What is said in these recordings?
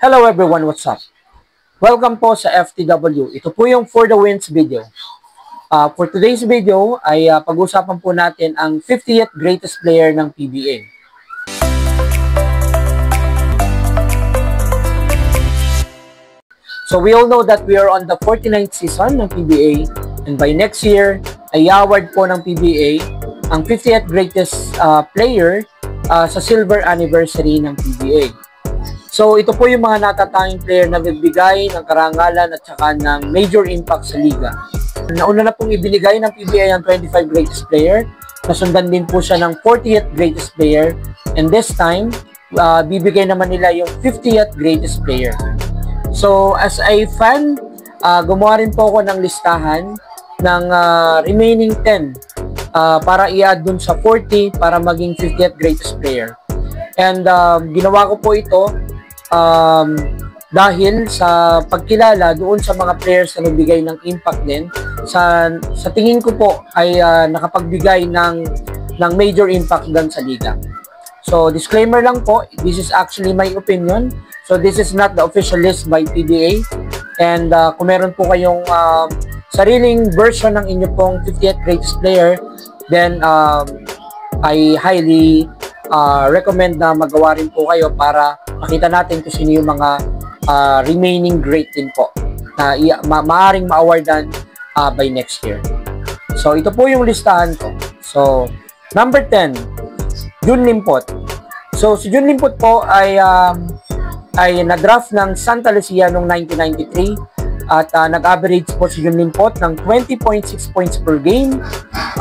Hello everyone, what's up? Welcome po sa FTW. Ito po yung For the Wins video. For today's video ay pag-usapan po natin ang 50th greatest player ng PBA. So we all know that we are on the 49th season ng PBA and by next year ay award po ng PBA ang 50th greatest player sa silver anniversary ng PBA. So, ito po yung mga natatanging player na bibigay ng karangalan at saka ng major impact sa liga. Nauna na pong ibinigay ng PBA ang 25 greatest player. Nasundan din po siya ng 40th greatest player. And this time, bibigay naman nila yung 50th greatest player. So, as a fan, gumawa rin po ako ng listahan ng remaining 10 para i-add dun sa 40 para maging 50th greatest player. And ginawa ko po ito dahil sa pagkilala doon sa mga players na nagbigay ng impact din sa tingin ko po ay nakapagbigay ng major impact din sa liga. So disclaimer lang po, this is actually my opinion. So this is not the official list by PBA. And kung meron po kayong sariling version ng inyo pong 50th greatest player, then I highly recommend na magawa rin po kayo para makita natin kung sino yung mga remaining great din po na maaaring ma-awardan by next year. So, ito po yung listahan ko. So, number 10, Jun Limpot. So, si Jun Limpot po ay na-draft ng Santa Lucia noong 1993 at nag-average po si Jun Limpot ng 20.6 points per game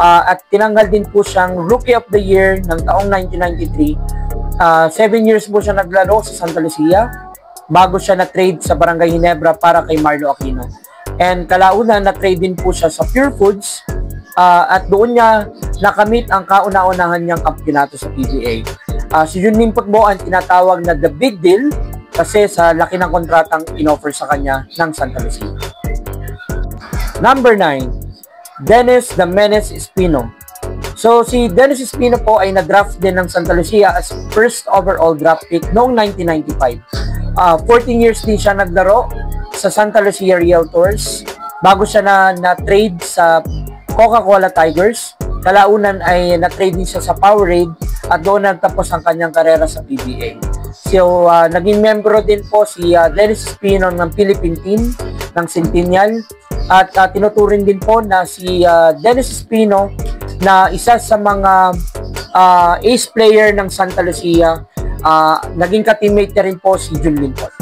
at tinanggal din po siyang Rookie of the Year ng taong 1993. 7 years po siya naglaro sa Santa Lucia bago siya na-trade sa Barangay Ginebra para kay Marlo Aquino. And kalaunan na-trade din po siya sa Pure Foods at doon niya nakamit ang kauna-unahan niyang kampeonato sa PBA. Si Jun Limpot po ang tinatawag na the big deal kasi sa laki ng kontratang inoffer sa kanya ng Santa Lucia. Number 9, Dennis the Menace Espino. So, si Dennis Espino po ay na-draft din ng Santa Lucia as first overall draft pick noong 1995. 14 years din siya naglaro sa Santa Lucia Realtors bago siya na-trade sa Coca-Cola Tigers. Kalaunan ay na-trade din siya sa Powerade at doon nagtapos ang kanyang karera sa PBA. So, naging membro din po si Dennis Espino ng Philippine team ng Centennial at tinuturing din po na si Dennis Espino na isa sa mga ace player ng Santa Lucia. Naging ka-teammate na rin po si Jun Limpot.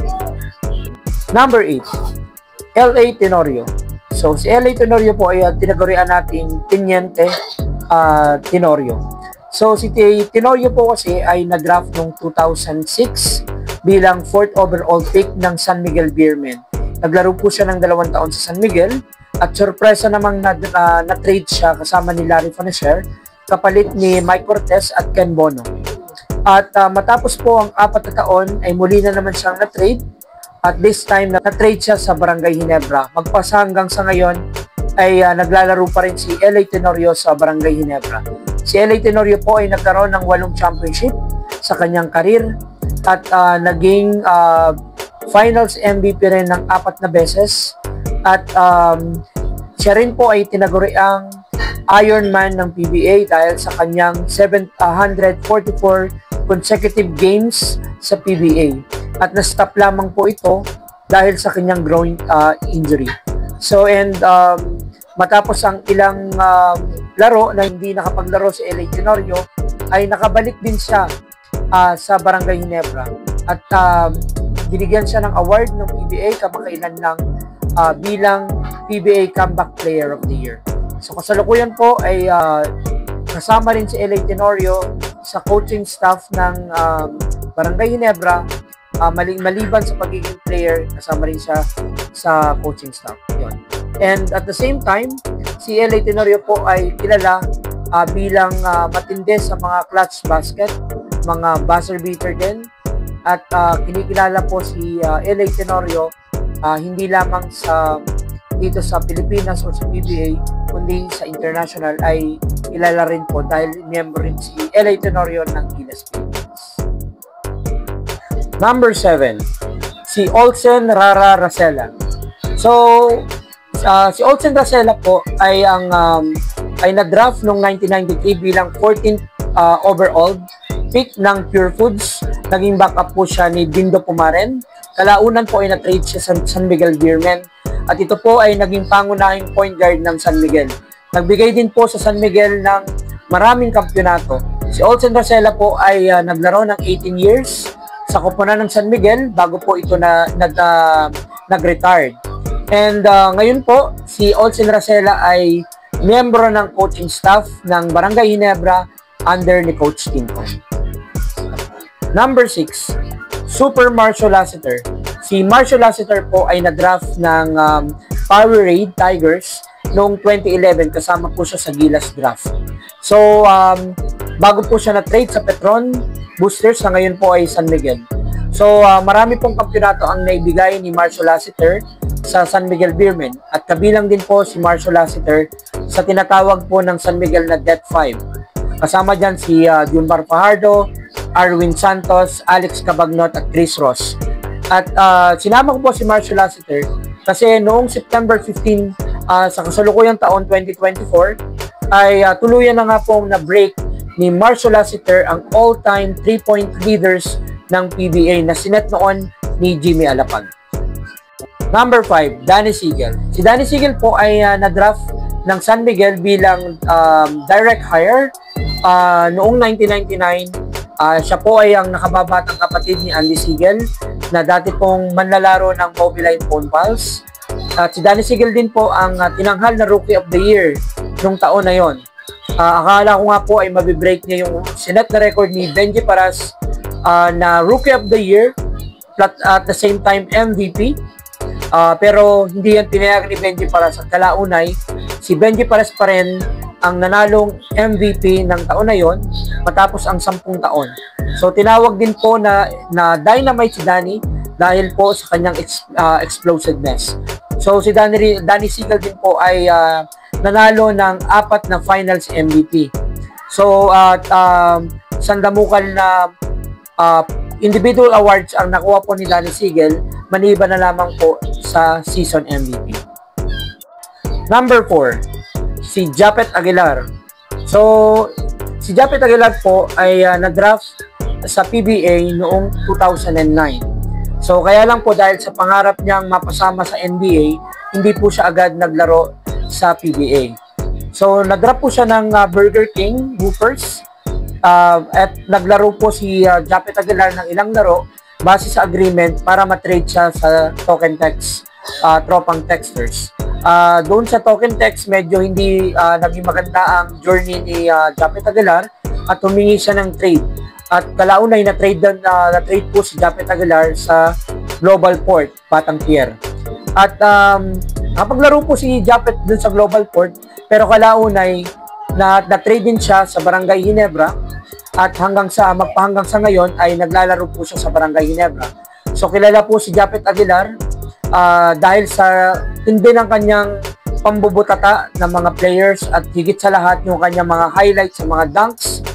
Number 8, L.A. Tenorio. So, si L.A. Tenorio po ay tinagurian nating Teniente Tenorio. So, si Tenorio po kasi ay na-draft noong 2006 bilang 4th overall pick ng San Miguel Beermen. Naglaro po siya ng 2 taon sa San Miguel at sorpresa namang na-trade siya kasama ni Larry Fonacier kapalit ni Mike Cortez at Ken Bono. At matapos po ang 4 na taon ay muli na naman siyang na-trade at this time na-trade siya sa Barangay Ginebra. Magpasa hanggang sa ngayon ay naglalaro pa rin si L.A. Tenorio sa Barangay Ginebra. Si L.A. Tenorio po ay nagkaroon ng 8 championship sa kanyang karir at naging finals MVP rin ng 4 na beses at siya rin po ay tinaguriang Iron Man ng PBA dahil sa kanyang 744 consecutive games sa PBA at na-stop lamang po ito dahil sa kanyang groin injury. So and matapos ang ilang laro na hindi nakapaglaro si L.A. Tenorio ay nakabalik din siya sa Barangay Ginebra at binigyan siya ng award ng PBA kamakailan lang bilang PBA Comeback Player of the Year. So kasalukuyan po ay kasama rin si L.A. Tenorio sa coaching staff ng Barangay Ginebra. Maliban sa pagiging player, kasama rin siya sa coaching staff. Yun. And at the same time, si L.A. Tenorio po ay kilala bilang matindi sa mga clutch basket, mga buzzer beater din. At kinikilala po si L.A. Tenorio hindi lamang dito sa Pilipinas o sa PBA, kundi sa international ay kilala rin po dahil member rin si L.A. Tenorio ng Gilas Philippines. Number 7, si Olsen Rara Racela. So, si Olsen Racela po ay ay na-draft noong 1993 bilang 14th overall pick ng Pure Foods. Naging backup po siya ni Dindo Pumaren. Kalaunan po ay na-trade siya sa San Miguel Beermen. At ito po ay naging pangunahing point guard ng San Miguel. Nagbigay din po sa San Miguel ng maraming kampyonato. Si Olsen Racela po ay naglaro ng 18 years sa koponan ng San Miguel bago po ito nag-retired. And ngayon po, si Olsen Racela ay miyembro ng coaching staff ng Barangay Ginebra under ni Coach Tinton. Number 6, Super Marcio Lassiter. Si Marcio Lassiter po ay na-draft ng Powerade Tigers noong 2011 kasama po siya sa Gilas draft. So, bago po siya na-trade sa Petron Boosters na ngayon po ay San Miguel. So, marami pong kampyonato ang naibigay ni Marcio Lassiter sa San Miguel Beermen at kabilang din po si Marcio Lassiter sa tinatawag po ng San Miguel na Death 5. Kasama dyan si Junmar Fajardo, Arwin Santos, Alex Cabagnot at Chris Ross. At sinama ko po si Marcio Lassiter kasi noong September 15 sa kasalukuyang taon 2024 ay tuluyan na nga po na-break ni Marcio Lassiter ang all-time 3-point leaders ng PBA na sinet noon ni Jimmy Alapag. Number 5, Danny Sigel. Si Danny Sigel po ay na-draft ng San Miguel bilang direct hire noong 1999. Siya po ay ang nakababatang kapatid ni Andy Sigel na dati pong manlalaro ng Mobiline Phone Pals. At si Danny Sigel din po ang tinanghal na Rookie of the Year nung taon na yon. Akala ko nga po ay mabibreak niya yung sinet na record ni Benji Paras na Rookie of the Year at the same time MVP. Pero hindi yan tinayag ni Benji Paras at kalaunay si Benji Paras pa rin ang nanalong MVP ng taon na yon matapos ang 10 taon. So tinawag din po na dynamite si Danny dahil po sa kanyang explosiveness. So si Danny Sigel din po ay nanalo ng 4 na finals MVP. So sandamukal na individual awards ang nakuha po ni Danny Sigel maliban na lamang po sa season MVP. Number 4, si Japet Aguilar. So, si Japet Aguilar po ay na-draft sa PBA noong 2009. So, kaya lang po dahil sa pangarap niyang mapasama sa NBA, hindi po siya agad naglaro sa PBA. So, na-draft po siya ng Burger King Hoopers at naglaro po si Japet Aguilar ng ilang laro base sa agreement para matrade siya sa Token Text, tropang Texters. Doon sa Token Text, medyo hindi naging maganda ang journey ni Japet Aguilar at humingi siya ng trade. At kalaunay na-trade po si Japet Aguilar sa Global Port, Batang Pier. At nakapaglaro po si Japet dun sa Global Port, pero kalaunay na-trade din siya sa Barangay Ginebra at hanggang sa ngayon ay naglalaro po siya sa Barangay Ginebra. So kilala po si Japet Aguilar dahil sa tindi ng kanyang pambubutata ng mga players at higit sa lahat yung kanyang mga highlights sa mga dunks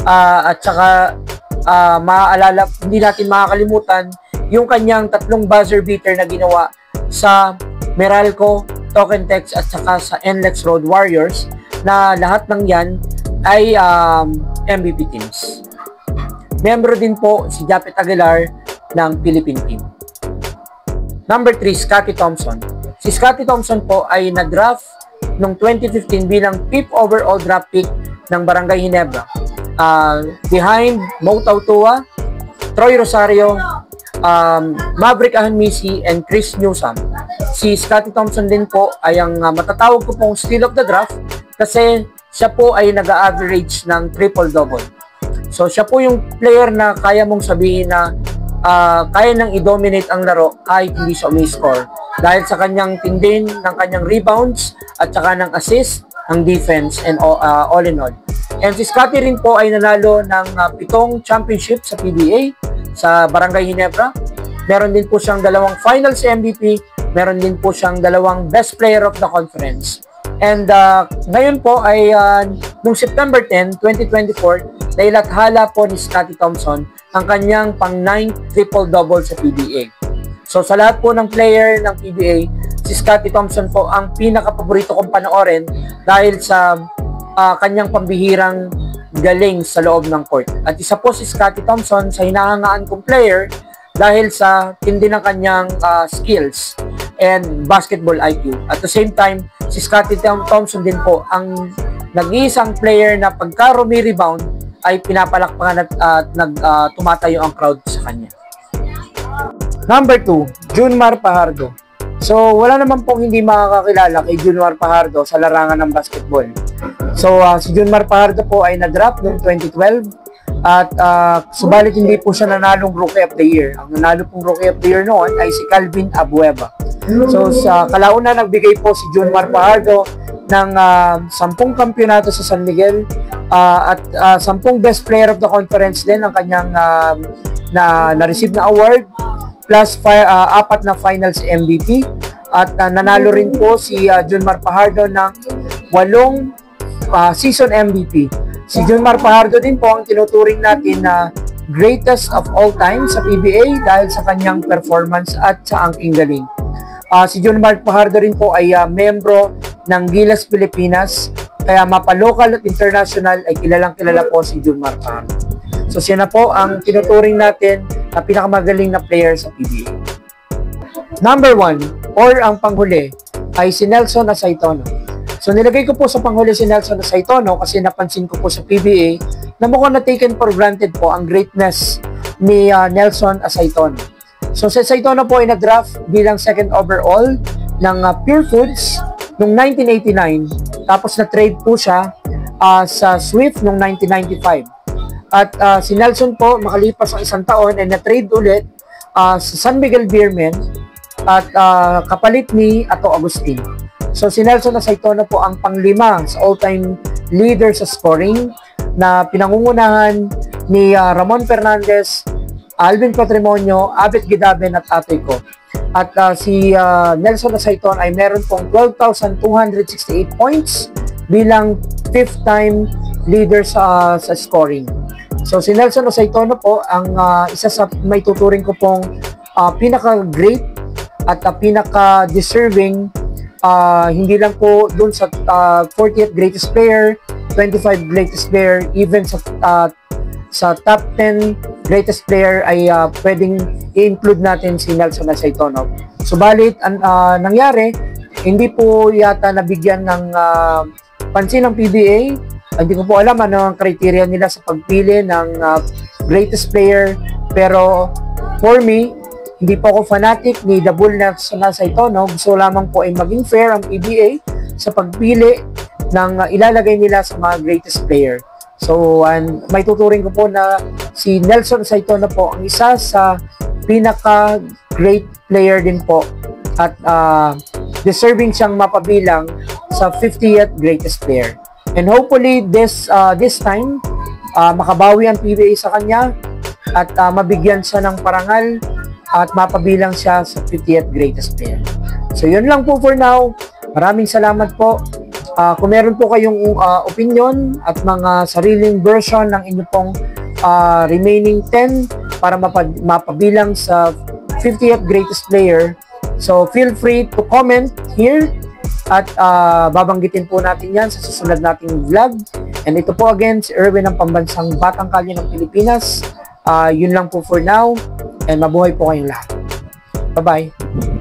at saka maaalala, hindi natin makakalimutan yung kanyang 3 buzzer beater na ginawa sa Meralco, Token Text at saka sa NLEX Road Warriors na lahat ng yan ay MVP teams. Membro din po si Japet Aguilar ng Philippine team. Number 3, Scottie Thompson. Si Scottie Thompson po ay na-draft noong 2015 bilang 5th overall draft pick ng Barangay Ginebra. Behind Mo Tautua, Troy Rosario, Maverick Ahanmisi, and Chris Newsom. Si Scottie Thompson din po ay ang matatawag ko pong steal of the draft kasi siya po ay nag-average ng triple-double. So siya po yung player na kaya mong sabihin na kaya nang i-dominate ang laro kahit hindi siya umi-score dahil sa kanyang tindin ng kanyang rebounds at saka ng assist, ng defense, and all in all. And si Scottie rin po ay nanalo ng 7 championship sa PBA sa Barangay Ginebra. Meron din po siyang 2 finals MVP, meron din po siyang 2 best player of the conference. And ngayon po ay noong September 10, 2024, nailathala po ni Scottie Thompson ang kanyang pang-9th triple-double sa PBA. So sa lahat po ng player ng PBA, si Scottie Thompson po ang pinaka-paborito kong panoorin dahil sa kanyang pambihirang galing sa loob ng court. At isa po si Scottie Thompson sa hinahangaan kong player dahil sa tindi ng kanyang skills and basketball IQ. At the same time, si Scottie Thompson din po ang nag-iisang player na pagka rebound ay pinapalakpakan at tumatayo ang crowd sa kanya. Number 2, Junmar Fajardo. So, wala naman pong hindi makakakilala kay Junmar Fajardo sa larangan ng basketball. So, si Junmar Fajardo po ay na-draft noong 2012 at subalit hindi po siya nanalong Rookie of the Year. Ang nanalo pong Rookie of the Year noon ay si Calvin Abueva. So, sa kalauna nagbigay po si Junmar Fajardo ng 10 kampyonato sa San Miguel at 10 Best Player of the Conference din ang kanyang na-receive na award, plus 4 na finals MVP at nanalo rin po si Junmar Fajardo ng 8 season MVP. Si Junmar Fajardo din po ang tinuturing natin na greatest of all time sa PBA dahil sa kanyang performance at sa angking galing. Si Junmar Fajardo rin po ay membro ng Gilas Pilipinas, kaya mapa-local at international ay kilalang-kilala po si Junmar Fajardo. So siya na po ang tinuturing natin na pinakamagaling na player sa PBA. Number 1, or ang panghuli, ay si Nelson Asaytono. So nilagay ko po sa panghuli si Nelson Asaytono kasi napansin ko po sa PBA na mukhang na taken for granted po ang greatness ni Nelson Asaytono. So si Asaytono po ay na-draft bilang second overall ng Pure Foods noong 1989. Tapos na-trade po siya sa Swift noong 1995. At si Nelson po, makalipas ang isang taon ay na-trade ulit sa San Miguel Beermen at kapalit ni Ato Agustin. So si Nelson Asaytono po ang panglima sa all-time leader sa scoring na pinangungunahan ni Ramon Fernandez, Alvin Patrimonio, Abet Gidaben at atoy ko. At si Nelson Asaytono ay meron pong 12,268 points bilang 5th time leader sa scoring. So si Nelson Asaytono po ang isa sa may tuturing ko pong pinaka-great at pinaka-deserving, hindi lang po dun sa 40th greatest player, 25 greatest player, even sa top 10 greatest player ay pwedeng i-include natin si Nelson Asaytono. Subalit, nangyari, hindi po yata nabigyan ng pansin ng PBA. Hindi ko po alam ano ang criteria nila sa pagpili ng greatest player. Pero for me, hindi po ako fanatic ni The Bull Nelson Asaytono. Gusto lamang po ay maging fair ang PBA sa pagpili ng ilalagay nila sa mga greatest player. So, may tuturing ko po na si Nelson Asaytono po ang isa sa pinaka-great player din po at deserving siyang mapabilang sa 50th greatest player. And hopefully this time makabawi ang PBA sa kanya at mabigyan siya ng parangal at mapabilang siya sa 50th greatest player. So yun lang po for now. Maraming salamat po. Kung meron po kayong opinion at mga sariling version ng inyong pong remaining 10 para mapabilang sa 50th greatest player, so feel free to comment here at babanggitin po natin yan sa susunod nating vlog. And ito po again si Erwin ng Pambansang Batang Kalye ng Pilipinas. Yun lang po for now and mabuhay po kayong lahat. Bye-bye.